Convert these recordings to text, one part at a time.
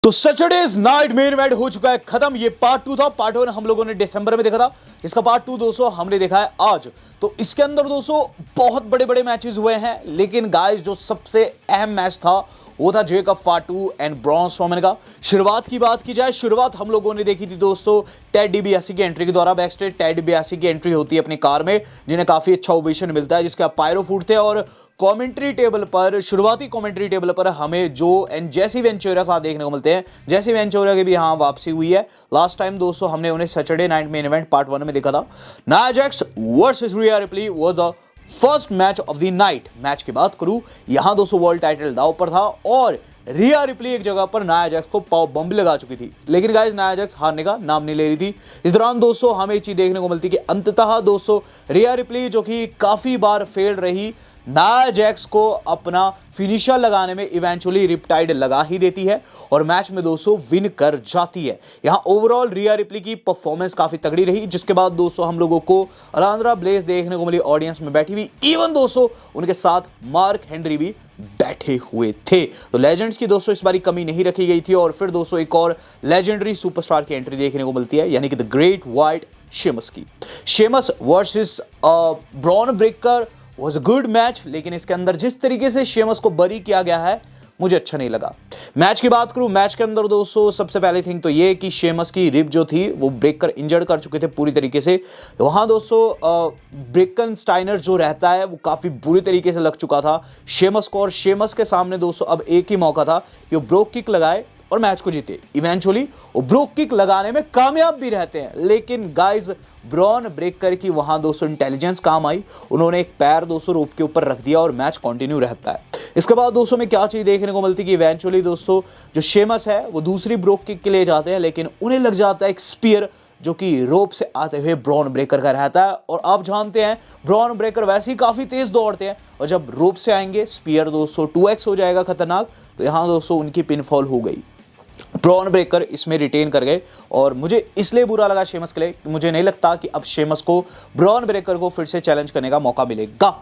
तो Saturdays night main event हो चुका है खत्म। ये पार्ट 2 था। पार्ट 1 हम लोगों ने दिसंबर में देखा था। इसका पार्ट 2 दोस्तों हमने देखा है आज। तो इसके अंदर दोस्तों बहुत बड़े बड़े मैचेस हुए हैं, लेकिन गाइस जो सबसे अहम मैच था वो था जेकब फाटू एंड ब्रॉन स्ट्रोमैन का। शुरुआत की बात की जाए, शुरुआत हम लोगों ने देखी थी दोस्तों टेड डिबियासी की एंट्री के द्वारा। बैक स्टेज टेड डिबियासी की एंट्री होती है अपनी कार में, जिन्हें काफी अच्छा ओवेशन मिलता है, जिसके पायरो फूटते हैं। और कमेंट्री टेबल पर, शुरुआती कमेंट्री टेबल पर हमें जो एंड जेसी वेंचुरा साथ देखने को मिलते हैं। जेसी वेंचुरा की भी यहाँ वापसी हुई है। लास्ट टाइम दोस्तों हमने उन्हें Saturday night main event part 1 में देखा था। Nia Jax versus Riya replay was the first match of the night. Match की बात करूं, यहां दोस्तों वर्ल्ड टाइटल दांव पर था और रिया रिप्ली एक जगह पर नाया जैक्स को पाव बम भी लगा चुकी थी, लेकिन गाइस नाया जैक्स हारने का नाम नहीं ले रही थी। इस दौरान दोस्तों हमें एक चीज देखने को मिलती कि अंततः दोस्तों रिया रिप्ली, जो कि काफी बार फेल रही, नाया जैक्स को अपना फिनिशर लगाने में इवेंचुअली रिपटाइड लगा ही देती है और मैच में दोस्तों विन कर जाती है। यहां ओवरऑल रिया रिप्ली की परफॉर्मेंस काफी तगड़ी रही, जिसके बाद दोस्तों हम लोगों को अलांद्रा ब्लेज देखने को मिली ऑडियंस में बैठी हुई। इवन दोस्तों उनके साथ मार्क हेनरी भी बैठे हुए थे। तो लेजेंड्स की दोस्तों इस बारी कमी नहीं रखी गई थी। और फिर दोस्तों एक और लेजेंडरी सुपरस्टार की एंट्री देखने को मिलती है, यानी कि द ग्रेट व्हाइट शेमस की। Sheamus versus Bron Breakker was a good match, लेकिन इसके अंदर जिस तरीके से शेमस को बरी किया गया है मुझे अच्छा नहीं लगा। मैच की बात करूं, मैच के अंदर दोस्तों सबसे पहले थिंग तो ये कि शेमस की रिब जो थी वो ब्रेकर इंजर्ड कर चुके थे पूरी तरीके से। वहां दोस्तों ब्रेकन स्टाइनर जो रहता है वो काफी बुरी तरीके से लग चुका था शेमस को, और शेमस के सामने दोस्तों अब एक ही मौका था कि वो ब्रोक किक लगाए और मैच को जीते। इवेंचुअली वो ब्रोक किक लगाने में कामयाब भी रहते हैं, लेकिन गाइस ब्रॉन ब्रेकर की वहां दोस्तों इंटेलिजेंस काम आई। उन्होंने एक पैर दोस्तों रोप के ऊपर रख दिया और मैच कंटिन्यू रहता है। इसके बाद दोस्तों में क्या चीज देखने को मिलती कि इवेंचुअली दोस्तों जो शेमस है वो दूसरी ब्रोक किक के लिए जाते हैं, लेकिन उन्हें लग जाता है एक स्पीयर जो कि रोप से आते हुए ब्रॉन ब्रेकर का रहता है। और आप जानते हैं ब्रॉन ब्रेकर वैसे ही काफी तेज दौड़ते हैं, और जब रोप से आएंगे स्पीयर दोस्तों 2x हो जाएगा खतरनाक। तो यहां दोस्तों उनकी पिनफॉल हो गई। ब्रॉन ब्रेकर इसमें रिटेन कर गए और मुझे इसलिए बुरा लगा शेमस के लिए, मुझे नहीं लगता कि अब शेमस को ब्रॉन ब्रेकर को फिर से चैलेंज करने का मौका मिलेगा।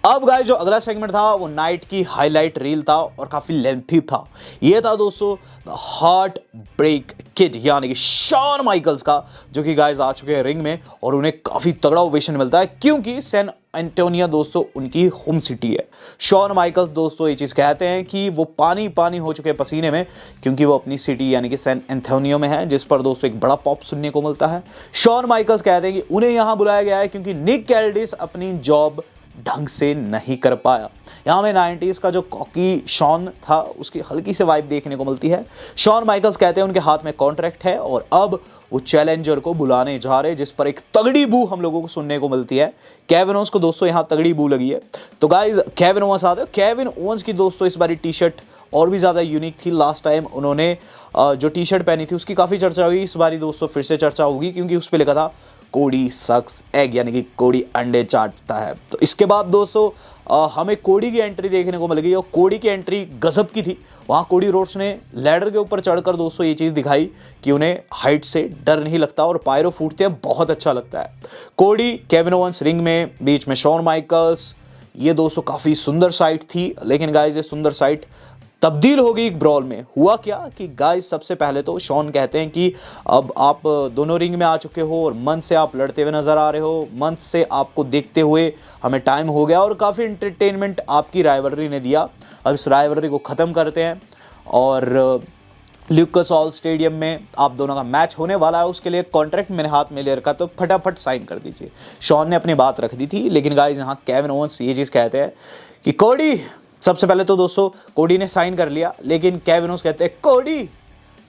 अब गाइस जो अगला सेगमेंट था वो नाइट की हाईलाइट रील था और काफी लेंथी था। ये था दोस्तों हार्ट ब्रेक किड, यानी कि शॉन माइकल्स का, जो कि गाइस आ चुके हैं रिंग में और उन्हें काफी तगड़ा ओवेशन मिलता है, क्योंकि सैन एंटोनियो दोस्तों उनकी होम सिटी है। शॉन माइकल्स दोस्तों ये चीज कहते हैं कि वो पानी पानी हो चुके हैं पसीने में, क्योंकि वो अपनी सिटी यानी कि सैन एंटोनियो में है, जिस पर दोस्तों एक बड़ा पॉप सुनने को मिलता है। शॉन माइकल्स कहते हैं कि उन्हें यहां बुलाया गया है क्योंकि निक कैल्डिस अपनी जॉब ढंग से नहीं कर पाया। यहाँ में 90s का जो कॉकी शॉन था उसकी हल्की से वाइब देखने को मिलती है। शॉन माइकल्स कहते हैं उनके हाथ में कॉन्ट्रैक्ट है और अब वो चैलेंजर को बुलाने जा रहे हैं, जिस पर एक तगड़ी बू हम लोगों को सुनने को मिलती है। केविन ओवंस को दोस्तों यहाँ तगड़ी बू लगी है। तो गाइज केविन ओवंस आते हैं। केविन ओवंस की दोस्तों इस बारी टी शर्ट और भी ज़्यादा यूनिक थी। लास्ट टाइम उन्होंने जो टी शर्ट पहनी थी उसकी काफ़ी चर्चा हुई, इस बारी दोस्तों फिर से चर्चा होगी, क्योंकि उस पर लिखा था कोडी सक्स एग, यानी कि कोडी अंडे चाटता है। तो इसके बाद दोस्तों हमें कोडी की एंट्री देखने को मिल गई और कोडी की एंट्री गजब की थी। वहाँ कोडी रोड्स ने लैडर के ऊपर चढ़कर दोस्तों ये चीज़ दिखाई कि उन्हें हाइट से डर नहीं लगता और पायरो फूटते हैं, बहुत अच्छा लगता है। कोडी केविन ओवंस रिंग में, बीच में शॉन माइकल्स, ये दोस्तों काफ़ी सुंदर साइट थी। लेकिन गाइस ये सुंदर साइट तब्दील हो गई एक ब्रॉल में। हुआ क्या कि गाइस सबसे पहले तो शॉन कहते हैं कि अब आप दोनों रिंग में आ चुके हो और मंथ से आप लड़ते हुए नजर आ रहे हो, मंथ से आपको देखते हुए हमें टाइम हो गया और काफ़ी एंटरटेनमेंट आपकी राइवलरी ने दिया। अब इस राइवलरी को ख़त्म करते हैं और ल्यूकस ऑयल स्टेडियम में आप दोनों का मैच होने वाला है। उसके लिए कॉन्ट्रैक्ट मेरे हाथ में ले रखा, तो फटाफट साइन कर दीजिए। शॉन ने अपनी बात रख दी थी, लेकिन गाइस यहाँ केविन ओवंस ये चीज़ कहते हैं कि कोडी, सबसे पहले तो दोस्तों कोडी ने साइन कर लिया, लेकिन केविन ओवंस कहते हैं कोडी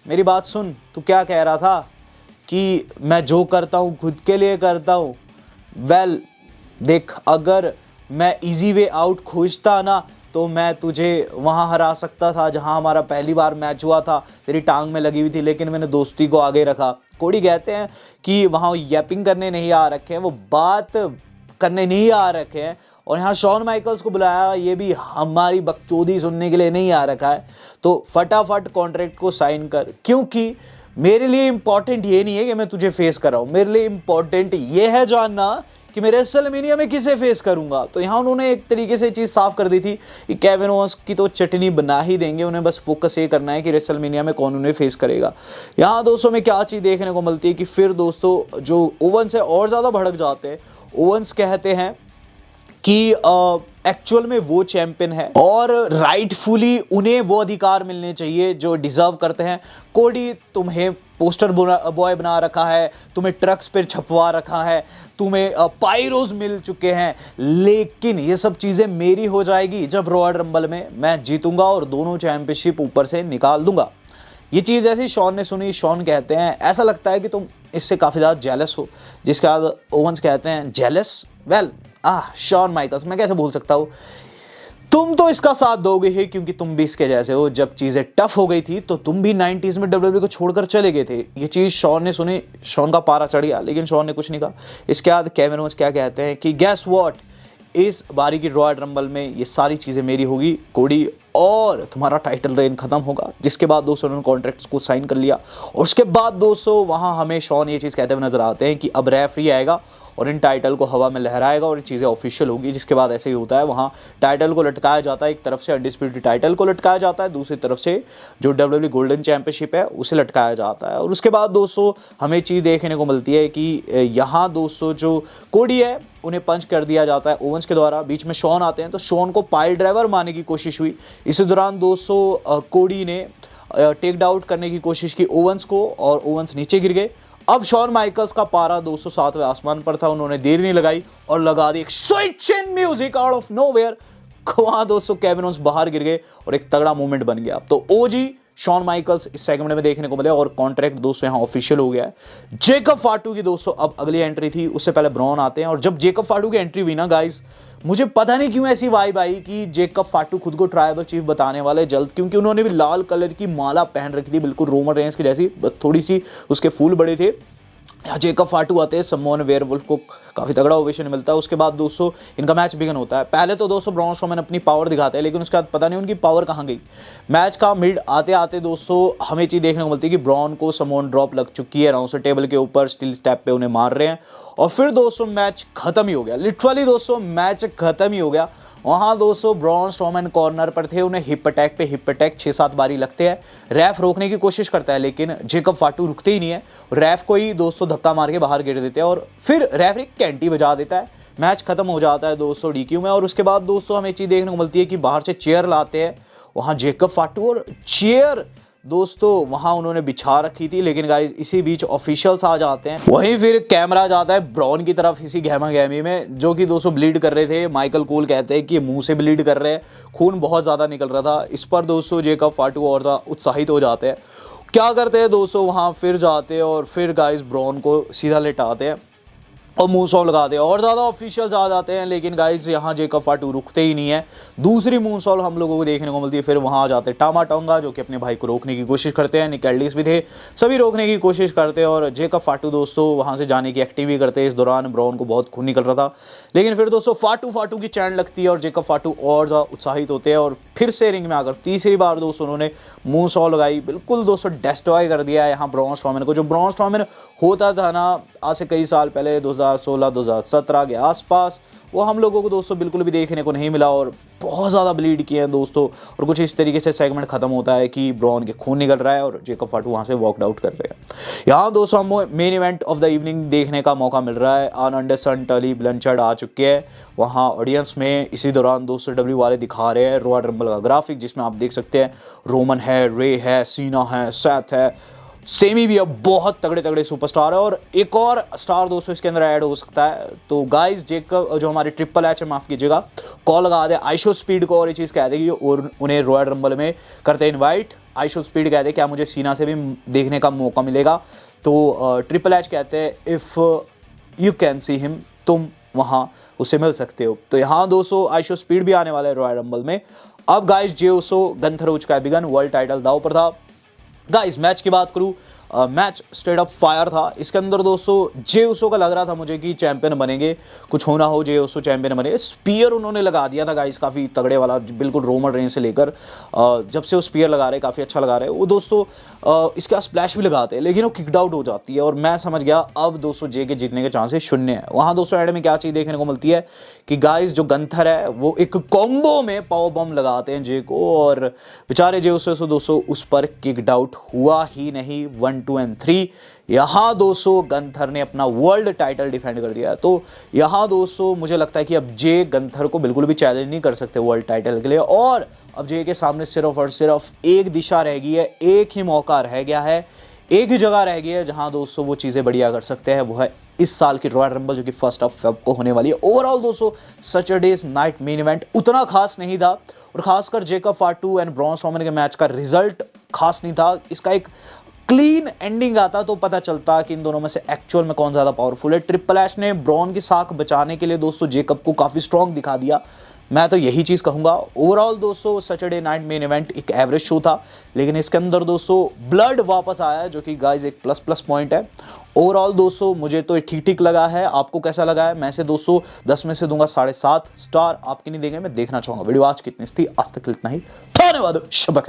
मेरी बात सुन, तू क्या कह रहा था कि मैं जो करता हूँ खुद के लिए करता हूँ। वेल देख, अगर मैं इजी वे आउट खोजता ना तो मैं तुझे वहाँ हरा सकता था जहाँ हमारा पहली बार मैच हुआ था, तेरी टांग में लगी हुई थी, लेकिन मैंने दोस्ती को आगे रखा। कोडी कहते हैं कि वहाँ यैपिंग करने नहीं आ रखे हैं, वो बात करने नहीं आ रखे हैं, और यहाँ शॉन माइकल्स को बुलाया ये भी हमारी बकचोदी सुनने के लिए नहीं आ रखा है। तो फटाफट कॉन्ट्रैक्ट को साइन कर, क्योंकि मेरे लिए इंपॉर्टेंट ये नहीं है कि मैं तुझे फेस कर रहा हूँ, मेरे लिए इंपॉर्टेंट ये है जानना कि कि मैं रेसलमेनिया में किसे फेस करूंगा। तो यहाँ उन्होंने एक तरीके से चीज़ साफ कर दी थी कि केविन ओवेंस की तो चटनी बना ही देंगे, उन्हें बस फोकस ये करना है कि रेसलमेनिया में कौन उन्हें फेस करेगा। यहाँ दोस्तों में क्या चीज़ देखने को मिलती है कि फिर दोस्तों जो ओवेंस है और ज़्यादा भड़क जाते हैं। ओवेंस कहते हैं कि एक्चुअल में वो चैंपियन है और राइटफुली उन्हें वो अधिकार मिलने चाहिए जो डिजर्व करते हैं। कोडी तुम्हें पोस्टर बॉय बना रखा है, तुम्हें ट्रक्स पर छपवा रखा है, तुम्हें पायरोज मिल चुके हैं, लेकिन ये सब चीज़ें मेरी हो जाएगी जब रॉयल रंबल में मैं जीतूंगा और दोनों चैंपियनशिप ऊपर से निकाल दूंगा। ये चीज़ ऐसी शॉन ने सुनी। शॉन कहते हैं ऐसा लगता है कि तुम इससे काफ़ी ज़्यादा जेलस हो, जिसके बाद ओवेंस कहते हैं जेलस वेल शॉन माइकल्स मैं कैसे भूल सकता हूँ, तुम तो इसका साथ दोगे ही क्योंकि तुम भी इसके जैसे हो। जब चीज़ें टफ हो गई थी तो तुम भी 90s में WWE को छोड़कर चले गए थे। ये चीज़ शॉन ने सुनी, शॉन का पारा चढ़ गया, लेकिन शॉन ने कुछ नहीं कहा। इसके बाद केविन ओवेंस क्या कहते हैं कि गैस व्हाट, इस बारी की रॉयल रंबल में ये सारी चीज़ें मेरी होगी कोडी, और तुम्हारा टाइटल रेन खत्म होगा। जिसके बाद दोस्तों उन्होंने कॉन्ट्रैक्ट्स को साइन कर लिया और उसके बाद दोस्तों वहाँ हमें शॉन ये चीज़ कहते हुए नजर आते हैं कि अब रेफरी आएगा और इन टाइटल को हवा में लहराएगा और ये चीज़ें ऑफिशियल होगी। जिसके बाद ऐसे ही होता है, वहाँ टाइटल को लटकाया जाता है, एक तरफ से अनडिस्प्यूटेड टाइटल को लटकाया जाता है, दूसरी तरफ से जो WWE गोल्डन चैंपियनशिप है उसे लटकाया जाता है। और उसके बाद दोस्तों हमें चीज़ देखने को मिलती है कि यहाँ दोस्तों जो कोडी है उन्हें पंच कर दिया जाता है ओवेंस के द्वारा। बीच में शॉन आते हैं तो शॉन को पाइल ड्राइवर मारने की कोशिश हुई। इसी दौरान दोस्तों कोडी ने टेक डाउन करने की कोशिश की ओवेंस को और ओवेंस नीचे गिर गए। अब शॉन माइकल्स का पारा 207वें आसमान पर था, उन्होंने देर नहीं लगाई और लगा दी एक sweet chin music out of nowhere. वहां दोस्तों केविन ओवेंस बाहर गिर गए और एक तगड़ा मूवमेंट बन गया। तो ओजी शॉन माइकल्स इस सेगमेंट में देखने को मिले और कॉन्ट्रैक्ट दोस्तों यहाँ ऑफिशियल हो गया है। जेकब फाटू की दोस्तों अब अगली एंट्री थी, उससे पहले ब्रॉन आते हैं। और जब जेकब फाटू की एंट्री हुई ना गाइस, मुझे पता नहीं क्यों ऐसी वाइब आई कि जेकब फाटू खुद को ट्राइबल चीफ बताने वाले जल्द, क्योंकि उन्होंने भी लाल कलर की माला पहन रखी थी, बिल्कुल रोमन रेंस की जैसी, थोड़ी सी उसके फूल बड़े थे। जेकब फाटू आते हैं, समोन वेयरवुल्फ को काफ़ी तगड़ा ओवेशन मिलता है। उसके बाद दोस्तों इनका मैच बिगन होता है। पहले तो दोस्तों ब्रॉन स्ट्रोमैन अपनी पावर दिखाते हैं, लेकिन उसके बाद पता नहीं उनकी पावर कहाँ गई। मैच का मिड आते आते दोस्तों हमें चीज़ देखने को मिलती है कि ब्रॉन को समोन ड्रॉप लग चुकी है, अनाउंसर टेबल के ऊपर स्टील स्टेप पे उन्हें मार रहे हैं और फिर दोस्तों मैच खत्म ही हो गया। लिटरली दोस्तों मैच खत्म ही हो गया। वहाँ दोस्तों ब्रॉन स्ट्रोमैन कॉर्नर पर थे, उन्हें हिप अटैक पे हिप अटैक 6-7 बारी लगते हैं। रैफ रोकने की कोशिश करता है लेकिन जेकब फाटू रुकते ही नहीं है, रैफ को ही दोस्तों धक्का मार के बाहर गिर देते हैं और फिर रैफ एक कैंटी बजा देता है। मैच खत्म हो जाता है दोस्तों डीक्यू में। और उसके बाद दोस्तों हमें चीज़ देखने को मिलती है कि बाहर से चेयर लाते हैं, वहाँ जेकब फाटू और चेयर दोस्तों वहां उन्होंने बिछा रखी थी। लेकिन गाइस इसी बीच ऑफिशियल्स आ जाते हैं, वहीं फिर कैमरा जाता है ब्रॉन की तरफ इसी गहमा गहमी में, जो कि दोस्तों ब्लीड कर रहे थे। माइकल कोल कहते हैं कि मुंह से ब्लीड कर रहे हैं, खून बहुत ज़्यादा निकल रहा था। इस पर दोस्तों जेकब फाटू और ज़्यादा उत्साहित हो जाते हैं। क्या करते हैं दोस्तों, वहाँ फिर जाते हैं और फिर गाइस ब्रॉन को सीधा लेटाते हैं और मून सॉल्व लगाते हैं और ज़्यादा ऑफिशियल्स आ जाते हैं। लेकिन गाइस यहाँ जेकब फाटू रुकते ही नहीं है, दूसरी मून सॉल्व हम लोगों को देखने को मिलती है। फिर वहाँ आ जाते हैं टामा टोंगा, जो कि अपने भाई को रोकने की कोशिश करते हैं। निक एल्डिस भी थे, सभी रोकने की कोशिश करते हैं और जेकब फाटू दोस्तों वहाँ से जाने की एक्टिंग भी करते हैं। इस दौरान ब्रॉन को बहुत खून निकल रहा था, लेकिन फिर दोस्तों फाटू की चैन लगती है और जेकब फाटू और ज़्यादा उत्साहित होते हैं और फिर से रिंग में आकर तीसरी बार दोस्तों उन्होंने मून सॉल्व लगाई। बिल्कुल दोस्तों डिस्ट्रॉय कर दिया है यहाँ ब्रॉन स्ट्रोमैन को। जो ब्रॉन स्ट्रोमैन होता था ना आज से कई साल पहले 2016-2017 के आसपास, वो हम लोगों को दोस्तों बिल्कुल भी देखने को नहीं मिला और बहुत ज़्यादा ब्लीड किए हैं दोस्तों। और कुछ इस तरीके से सेगमेंट खत्म होता है कि ब्रॉन के खून निकल रहा है और जेकब फाटू वहाँ से वॉकड आउट कर रहे हैं। यहाँ दोस्तों हम main event of the evening देखने का मौका मिल रहा है। आन एंडरसन, टली ब्लैंचर्ड आ चुके हैं वहाँ ऑडियंस में। इसी दौरान दोस्तों डब्ल्यू वाले दिखा रहे हैं रॉयल रंबल का ग्राफिक, जिसमें आप देख सकते हैं रोमन है, रे है, सीना है, सैथ है, सेमी भी अब बहुत तगड़े तगड़े सुपरस्टार है और एक और स्टार दोस्तों इसके अंदर ऐड हो सकता है। तो गाइस जेकब जो हमारी ट्रिपल एच है, माफ़ कीजिएगा, कॉल लगा दे आइशो स्पीड को और ये चीज़ कह देगी और उन्हें रॉयल रंबल में करते इनवाइट। आइशो स्पीड कहते क्या मुझे सीना से भी देखने का मौका मिलेगा? तो ट्रिपल एच कहते हैं if you can see him, तुम वहाँ उसे मिल सकते हो। तो यहाँ दोस्तों आइशो स्पीड भी आने वाला है रॉयल रंबल में। अब गाइस जे उसो गंथर हो चुका है बिगन, वर्ल्ड टाइटल दाव पर था। गाइस मैच की बात करूं, मैच स्ट्रेट अप फायर था। इसके अंदर दोस्तों जे उसो का लग रहा था मुझे कि चैंपियन बनेंगे, कुछ होना हो जे उसो चैंपियन बने। स्पीयर उन्होंने लगा दिया था गाइस, काफ़ी तगड़े वाला, बिल्कुल रोमन रेंज से लेकर जब से वो स्पीयर लगा रहे काफ़ी अच्छा लगा रहे वो दोस्तों। इसके बाद स्प्लैश भी लगाते हैं लेकिन वो किकड आउट हो जाती है और मैं समझ गया अब दोस्तों जे के जीतने के चांसेस शून्य है। वहाँ दोस्तों एड में क्या चीज़ देखने को मिलती है कि गाइस जो गंथर है वो एक कॉम्बो में पावर बम लगाते हैं जे को और बेचारे जे उससे दोस्तों उस पर किकड आउट हुआ ही नहीं। 1 2 एंड 3 यहाँ दोस्तों गंथर ने अपना वर्ल्ड टाइटल डिफेंड कर दिया। तो यहाँ दोस्तों मुझे लगता है कि अब जे गंथर को बिल्कुल भी चैलेंज नहीं कर सकते वर्ल्ड टाइटल के लिए और अब जे के सामने सिर्फ और सिर्फ एक दिशा रह गई है, एक ही मौका रह गया है, एक ही जगह रह गई है जहां दोस्तों वो चीज़ें बढ़िया कर सकते हैं। वो है इस साल की रॉयल रंबल जो कि 1 फेब को होने वाली है। ओवरऑल दोस्तों सैटरडेज नाइट मेन इवेंट उतना खास नहीं था और खासकर जेकब फाटू एंड ब्रॉन स्ट्रोमन के मैच का रिजल्ट खास नहीं था। इसका एक क्लीन एंडिंग आता तो पता चलता कि इन दोनों में से एक्चुअल में कौन ज़्यादा पावरफुल है। ट्रिपल एच ने ब्रॉन की साख बचाने के लिए दोस्तों जेकब को काफ़ी स्ट्रॉन्ग दिखा दिया, मैं तो यही चीज़ कहूँगा। ओवरऑल दोस्तों सैटरडे नाइट मेन इवेंट एक एवरेज शो था लेकिन इसके अंदर दोस्तों ब्लड वापस आया जो कि गाइस एक प्लस पॉइंट है। ओवरऑल दोस्तों मुझे तो ठीक ठीक लगा है, आपको कैसा लगा है? मैं से दोस्तों 10 में से दूंगा 7.5 स्टार, आपके नहीं देंगे, मैं देखना चाहूँगा। वीडियो आज कितनी थी, आज तक इतना ही, धन्यवाद, शब्बा खैर।